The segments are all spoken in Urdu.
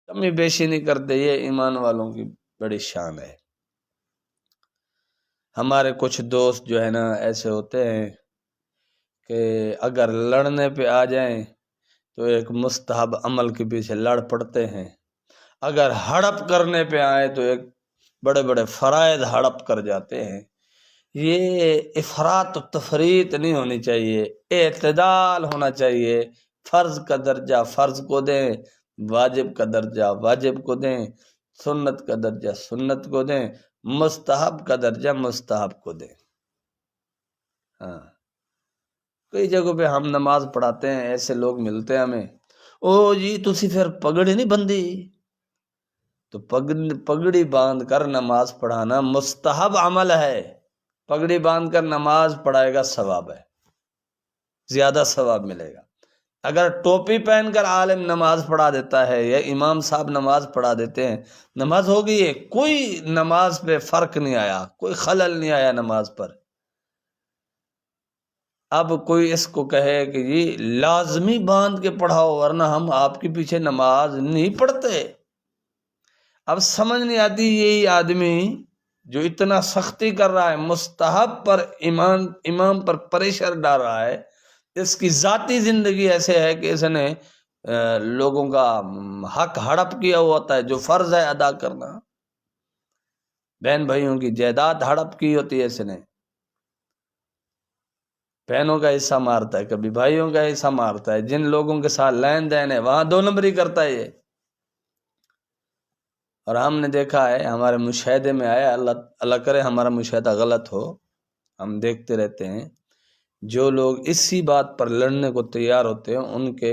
کمی بیشی نہیں کرتے، یہ ایمان والوں کی بڑی شان ہے۔ ہمارے کچھ دوست جو ہے نا ایسے ہوتے ہیں کہ اگر لڑنے پہ آ جائیں تو ایک مستحب عمل کے پیچھے لڑ پڑتے ہیں، اگر ہڑپ کرنے پہ آئے تو ایک بڑے بڑے فرائض ہڑپ کر جاتے ہیں۔ یہ افراط و تفریط نہیں ہونی چاہیے، اعتدال ہونا چاہیے۔ فرض کا درجہ فرض کو دیں، واجب کا درجہ واجب کو دیں، سنت کا درجہ سنت کو دیں، مستحب کا درجہ مستحب کو دیں۔ ہاں، کئی جگہوں پہ ہم نماز پڑھاتے ہیں، ایسے لوگ ملتے ہیں ہمیں، او جی تسی پھر پگڑی نہیں بندی؟ تو پگڑی باندھ کر نماز پڑھانا مستحب عمل ہے۔ پگڑی باندھ کر نماز پڑھائے گا ثواب ہے، زیادہ ثواب ملے گا۔ اگر ٹوپی پہن کر عالم نماز پڑھا دیتا ہے یا امام صاحب نماز پڑھا دیتے ہیں، نماز ہو گئی ہے، کوئی نماز پہ فرق نہیں آیا، کوئی خلل نہیں آیا نماز پر۔ اب کوئی اس کو کہے کہ یہ لازمی باندھ کے پڑھاؤ ورنہ ہم آپ کے پیچھے نماز نہیں پڑھتے، اب سمجھ نہیں آتی۔ یہی آدمی جو اتنا سختی کر رہا ہے، مستحب پر امام پر پریشر ڈال رہا ہے، اس کی ذاتی زندگی ایسے ہے کہ اس نے لوگوں کا حق ہڑپ کیا ہوا ہوتا ہے، جو فرض ہے ادا کرنا۔ بہن بھائیوں کی جائیداد ہڑپ کی ہوتی ہے اس نے، بہنوں کا حصہ مارتا ہے، کبھی بھائیوں کا حصہ مارتا ہے، جن لوگوں کے ساتھ لین دین ہے وہاں 2 نمبری کرتا ہے یہ۔ اور ہم نے دیکھا ہے، ہمارے مشاہدے میں آیا، اللہ کرے ہمارا مشاہدہ غلط ہو، ہم دیکھتے رہتے ہیں، جو لوگ اسی بات پر لڑنے کو تیار ہوتے ہیں ان کے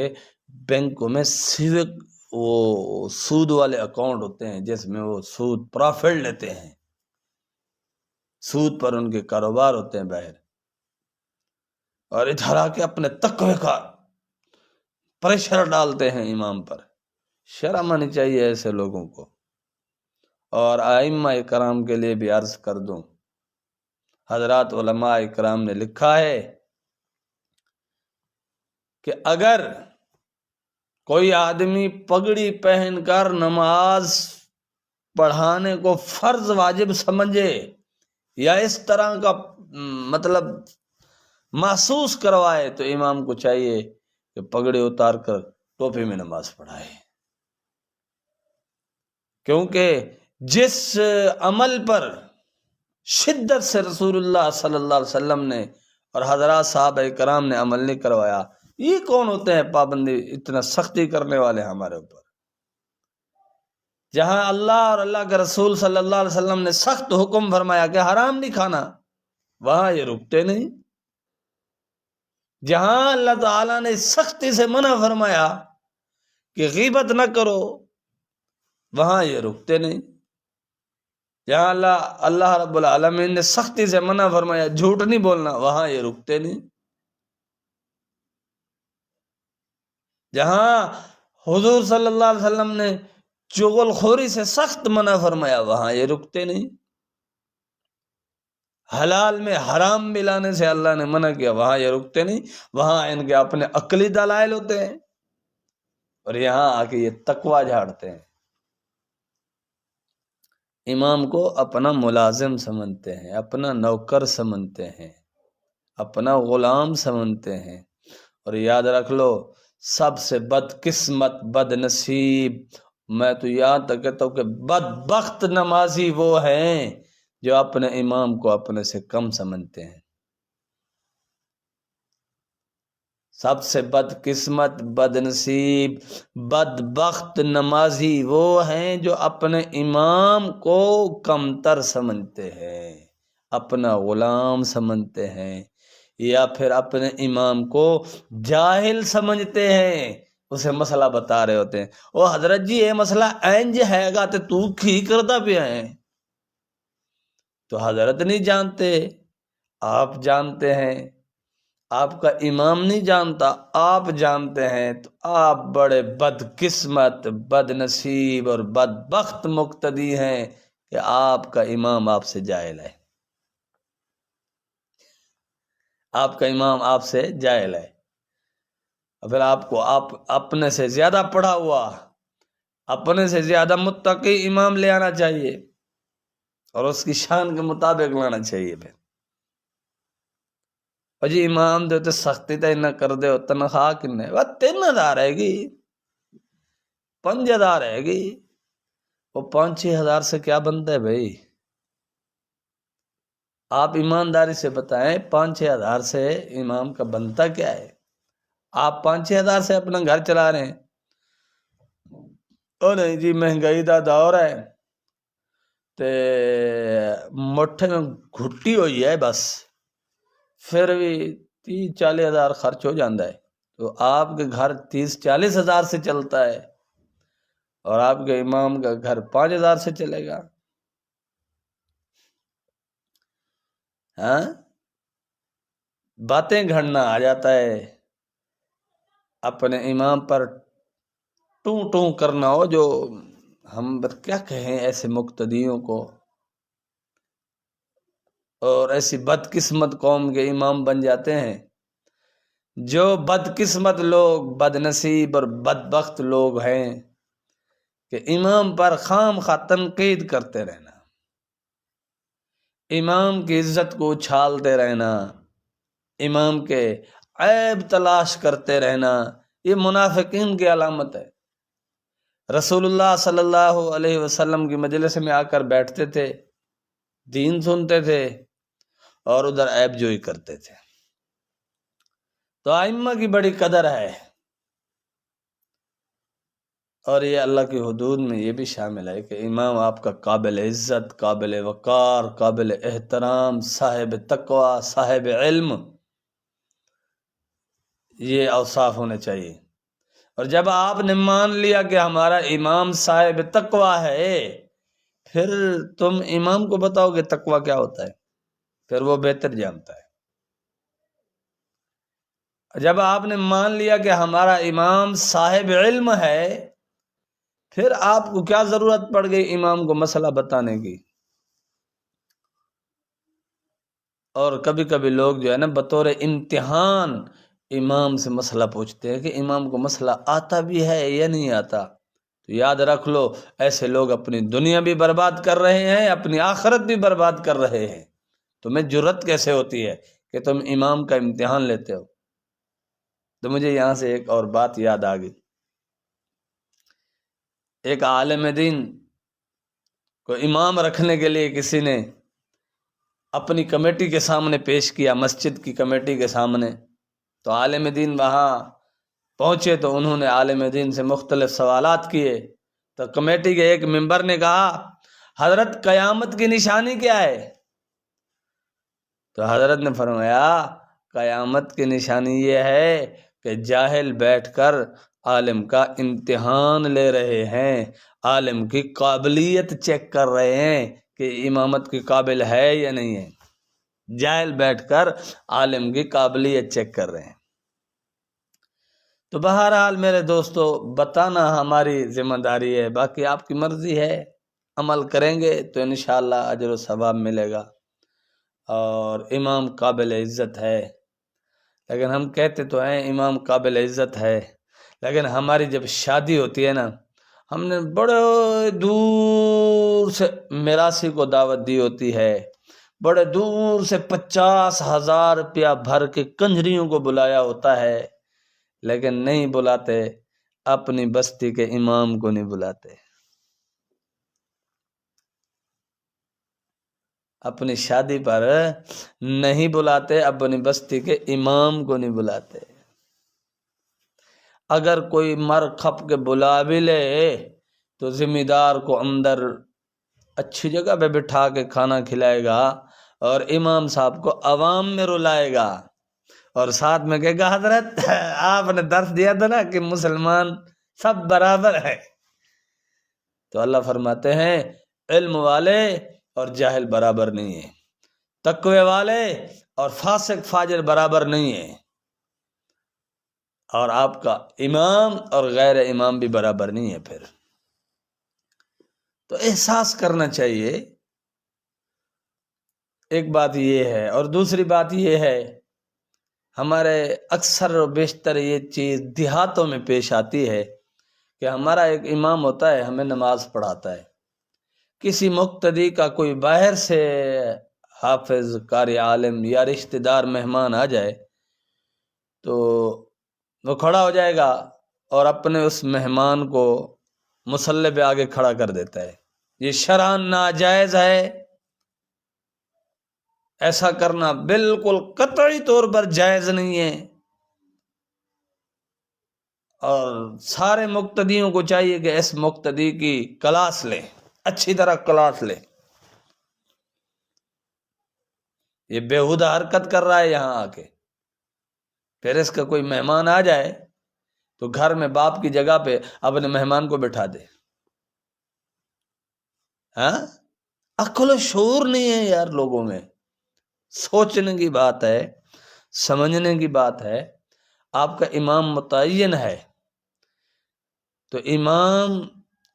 بینکوں میں سیوک وہ سود والے اکاؤنٹ ہوتے ہیں جس میں وہ سود پرافٹ لیتے ہیں، سود پر ان کے کاروبار ہوتے ہیں باہر، اور ادھر آ کے اپنے تقوی کا پریشر ڈالتے ہیں امام پر۔ شرم آنی چاہیے ایسے لوگوں کو۔ اور ائمہ کرام کے لیے بھی عرض کر دوں، حضرات علماء کرام نے لکھا ہے کہ اگر کوئی آدمی پگڑی پہن کر نماز پڑھانے کو فرض واجب سمجھے یا اس طرح کا مطلب محسوس کروائے تو امام کو چاہیے کہ پگڑی اتار کر ٹوپی میں نماز پڑھائے، کیونکہ جس عمل پر شدت سے رسول اللہ صلی اللہ علیہ وسلم نے اور حضرات صحابہ کرام نے عمل نہیں کروایا، یہ کون ہوتے ہیں پابندی اتنا سختی کرنے والے ہمارے اوپر؟ جہاں اللہ اور اللہ کے رسول صلی اللہ علیہ وسلم نے سخت حکم فرمایا کہ حرام نہیں کھانا، وہاں یہ رکتے نہیں۔ جہاں اللہ تعالیٰ نے سختی سے منع فرمایا کہ غیبت نہ کرو، وہاں یہ رکتے نہیں۔ جہاں اللہ رب العالمین نے سختی سے منع فرمایا جھوٹ نہیں بولنا، وہاں یہ رکتے نہیں۔ جہاں حضور صلی اللہ علیہ وسلم نے چغل خوری سے سخت منع فرمایا، وہاں یہ رکتے نہیں۔ حلال میں حرام ملانے سے اللہ نے منع کیا، وہاں یہ رکتے نہیں۔ وہاں ان کے اپنے عقلی دلائل ہوتے ہیں، اور یہاں آ کے یہ تقوی جھاڑتے ہیں۔ امام کو اپنا ملازم سمجھتے ہیں، اپنا نوکر سمجھتے ہیں، اپنا غلام سمجھتے ہیں۔ اور یاد رکھ لو، سب سے بدقسمت، بد نصیب، میں تو یہاں تک کہتا ہوں کہ بدبخت نمازی وہ ہیں جو اپنے امام کو اپنے سے کم سمجھتے ہیں۔ سب سے بدقسمت، بد نصیب، بدبخت نمازی وہ ہیں جو اپنے امام کو کمتر سمجھتے ہیں، اپنا غلام سمجھتے ہیں، یا پھر اپنے امام کو جاہل سمجھتے ہیں۔ اسے مسئلہ بتا رہے ہوتے ہیں، او حضرت جی یہ مسئلہ اینج ہے گا تو کی کرتا پیا ہے، تو حضرت نہیں جانتے، آپ جانتے ہیں۔ آپ کا امام نہیں جانتا، آپ جانتے ہیں، تو آپ بڑے بدقسمت، بد نصیب اور بدبخت مقتدی ہیں کہ آپ کا امام آپ سے جاہل ہے، آپ کا امام آپ سے جاہل ہے۔ اور پھر آپ کو آپ اپنے سے زیادہ پڑھا ہوا اپنے سے زیادہ متقی امام لے آنا چاہیے اور اس کی شان کے مطابق لانا چاہیے پھر۔ اور جی امام دے تے سختی تے نہ کر دے تنخواہ کنے وہ 3000 ہے گی 5000 ہے گی، وہ 5-6 ہزار سے کیا بنتا ہے بھائی؟ آپ ایمانداری سے بتائیں 5-6 ہزار سے امام کا بنتا کیا ہے؟ آپ 5-6 ہزار سے اپنا گھر چلا رہے ہیں۔ او نہیں جی مہنگائی دا دور ہے تے مٹھے میں گھٹی ہوئی ہے بس، پھر بھی 30-40 ہزار خرچ ہو جاتا ہے، تو آپ کے گھر 30-40 ہزار سے چلتا ہے اور آپ کے امام کا گھر 5 ہزار سے چلے گا۔ ہاں باتیں گھڑنا آ جاتا ہے، اپنے امام پر ٹوں ٹوں کرنا ہو، جو ہم کیا کہیں ایسے مقتدیوں کو، اور ایسی بدقسمت قوم کے امام بن جاتے ہیں۔ جو بدقسمت لوگ، بد نصیب اور بدبخت لوگ ہیں کہ امام پر خام خواہ تنقید کرتے رہنا، امام کی عزت کو اچھالتے رہنا، امام کے عیب تلاش کرتے رہنا، یہ منافقین کی علامت ہے۔ رسول اللہ صلی اللہ علیہ وسلم کی مجلس میں آ کر بیٹھتے تھے، دین سنتے تھے اور ادھر عیب جوئی کرتے تھے۔ تو ائمہ کی بڑی قدر ہے، اور یہ اللہ کی حدود میں یہ بھی شامل ہے کہ امام آپ کا قابل عزت، قابل وقار، قابل احترام، صاحب تقوی، صاحب علم، یہ اوصاف ہونے چاہیے۔ اور جب آپ نے مان لیا کہ ہمارا امام صاحب تقوی ہے، پھر تم امام کو بتاؤ کہ تقوی کیا ہوتا ہے، پھر وہ بہتر جانتا ہے۔ جب آپ نے مان لیا کہ ہمارا امام صاحب علم ہے، پھر آپ کو کیا ضرورت پڑ گئی امام کو مسئلہ بتانے کی؟ اور کبھی کبھی لوگ جو ہے نا بطور امتحان امام سے مسئلہ پوچھتے ہیں کہ امام کو مسئلہ آتا بھی ہے یا نہیں آتا، تو یاد رکھ لو ایسے لوگ اپنی دنیا بھی برباد کر رہے ہیں، اپنی آخرت بھی برباد کر رہے ہیں۔ تمہیں جرت کیسے ہوتی ہے کہ تم امام کا امتحان لیتے ہو؟ تو مجھے یہاں سے ایک اور بات یاد آ گئی۔ ایک عالم دین کو امام رکھنے کے لیے کسی نے اپنی کمیٹی کے سامنے پیش کیا، مسجد کی کمیٹی کے سامنے، تو عالم دین وہاں پہنچے تو انہوں نے عالم دین سے مختلف سوالات کیے، تو کمیٹی کے ایک ممبر نے کہا حضرت قیامت کی نشانی کیا ہے؟ تو حضرت نے فرمایا قیامت کی نشانی یہ ہے کہ جاہل بیٹھ کر عالم کا امتحان لے رہے ہیں، عالم کی قابلیت چیک کر رہے ہیں کہ امامت کے قابل ہے یا نہیں ہے، جاہل بیٹھ کر عالم کی قابلیت چیک کر رہے ہیں۔ تو بہرحال میرے دوستو بتانا ہماری ذمہ داری ہے، باقی آپ کی مرضی ہے، عمل کریں گے تو انشاءاللہ اجر و ثواب ملے گا۔ اور امام قابل عزت ہے، لیکن ہم کہتے تو ہیں امام قابل عزت ہے، لیکن ہماری جب شادی ہوتی ہے نا، ہم نے بڑے دور سے میراثی کو دعوت دی ہوتی ہے، بڑے دور سے 50,000 روپیہ بھر کے کنجریوں کو بلایا ہوتا ہے، لیکن نہیں بلاتے اپنی بستی کے امام کو، نہیں بلاتے اپنی شادی پر، نہیں بلاتے اپنی بستی کے امام کو، نہیں بلاتے۔ اگر کوئی مر کھپ کے بلا بھی لے تو ذمہ دار کو اندر اچھی جگہ پہ بٹھا کے کھانا کھلائے گا اور امام صاحب کو عوام میں رلائے گا، اور ساتھ میں کہے گا حضرت آپ نے درس دیا تھا نا کہ مسلمان سب برابر ہے۔ تو اللہ فرماتے ہیں علم والے اور جاہل برابر نہیں ہیں، تقوی والے اور فاسق فاجر برابر نہیں ہیں، اور آپ کا امام اور غیر امام بھی برابر نہیں ہے۔ پھر تو احساس کرنا چاہیے، ایک بات یہ ہے، اور دوسری بات یہ ہے ہمارے اکثر و بیشتر یہ چیز دیہاتوں میں پیش آتی ہے کہ ہمارا ایک امام ہوتا ہے، ہمیں نماز پڑھاتا ہے، کسی مقتدی کا کوئی باہر سے حافظ، قاری، عالم یا رشتہ دار مہمان آ جائے تو وہ کھڑا ہو جائے گا اور اپنے اس مہمان کو مصلی پہ آگے کھڑا کر دیتا ہے۔ یہ شرعاً ناجائز ہے، ایسا کرنا بالکل قطعی طور پر جائز نہیں ہے، اور سارے مقتدیوں کو چاہیے کہ اس مقتدی کی کلاس لیں، اچھی طرح کلاس لیں۔ یہ بےہودہ حرکت کر رہا ہے یہاں آ کے، پھر اس کا کوئی مہمان آ جائے تو گھر میں باپ کی جگہ پہ اپنے مہمان کو بٹھا دے۔ ہاں، عقل و شعور نہیں ہے یار لوگوں میں، سوچنے کی بات ہے، سمجھنے کی بات ہے۔ آپ کا امام متعین ہے تو امام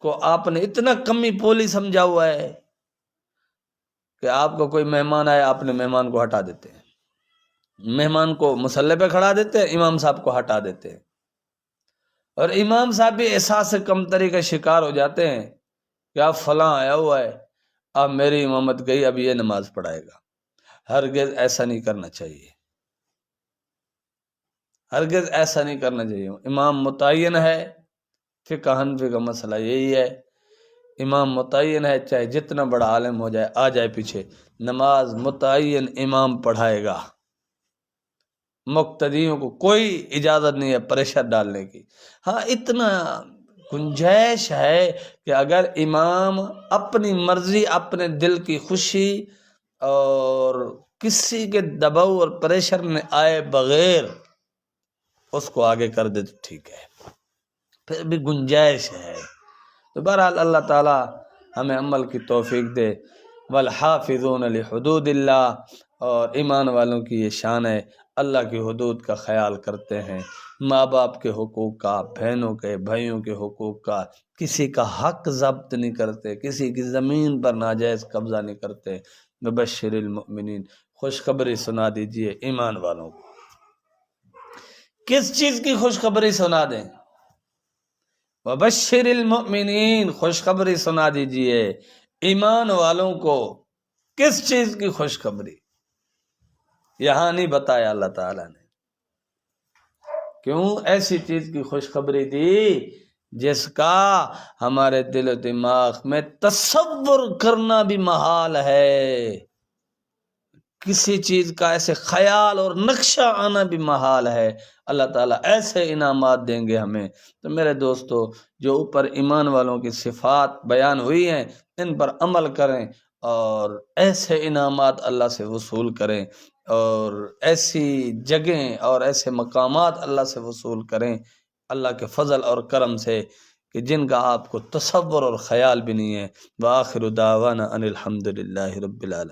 کو آپ نے اتنا کمی پولی سمجھا ہوا ہے کہ آپ کو کوئی مہمان آئے، آپ نے مہمان کو ہٹا دیتے ہیں، مہمان کو مصلی پہ کھڑا دیتے ہیں، امام صاحب کو ہٹا دیتے ہیں، اور امام صاحب بھی احساس کمتری کا شکار ہو جاتے ہیں کہ اب فلاں آیا ہوا ہے، اب میری امامت گئی، اب یہ نماز پڑھائے گا۔ ہرگز ایسا نہیں کرنا چاہیے، ہرگز ایسا نہیں کرنا چاہیے۔ امام متعین ہے، فقہ حنفی کا مسئلہ یہی ہے، امام متعین ہے، چاہے جتنا بڑا عالم ہو جائے، آ جائے پیچھے، نماز متعین امام پڑھائے گا، مقتدیوں کو کوئی اجازت نہیں ہے پریشر ڈالنے کی۔ ہاں، اتنا گنجائش ہے کہ اگر امام اپنی مرضی، اپنے دل کی خوشی اور کسی کے دباؤ اور پریشر میں آئے بغیر اس کو آگے کر دے تو ٹھیک ہے، پھر بھی گنجائش ہے۔ تو بہرحال اللہ تعالی ہمیں عمل کی توفیق دے۔ والحافظون لحدود اللہ، اور ایمان والوں کی یہ شان ہے، اللہ کی حدود کا خیال کرتے ہیں، ماں باپ کے حقوق کا، بہنوں کے، بھائیوں کے حقوق کا، کسی کا حق ضبط نہیں کرتے، کسی کی زمین پر ناجائز قبضہ نہیں کرتے۔ مبشر المؤمنین، خوشخبری سنا دیجئے ایمان والوں کو۔ کس چیز کی خوشخبری سنا دیں؟ وبشر المؤمنین، خوشخبری سنا دیجئے ایمان والوں کو۔ کس چیز کی خوشخبری؟ یہاں نہیں بتایا اللہ تعالیٰ نے۔ کیوں ایسی چیز کی خوشخبری دی جس کا ہمارے دل و دماغ میں تصور کرنا بھی محال ہے، کسی چیز کا ایسے خیال اور نقشہ آنا بھی محال ہے۔ اللہ تعالیٰ ایسے انعامات دیں گے ہمیں۔ تو میرے دوستو، جو اوپر ایمان والوں کی صفات بیان ہوئی ہیں، ان پر عمل کریں اور ایسے انعامات اللہ سے وصول کریں، اور ایسی جگہیں اور ایسے مقامات اللہ سے وصول کریں اللہ کے فضل اور کرم سے کہ جن کا آپ کو تصور اور خیال بھی نہیں ہے۔ وآخر دعوانا ان الحمد للہ رب العالمین۔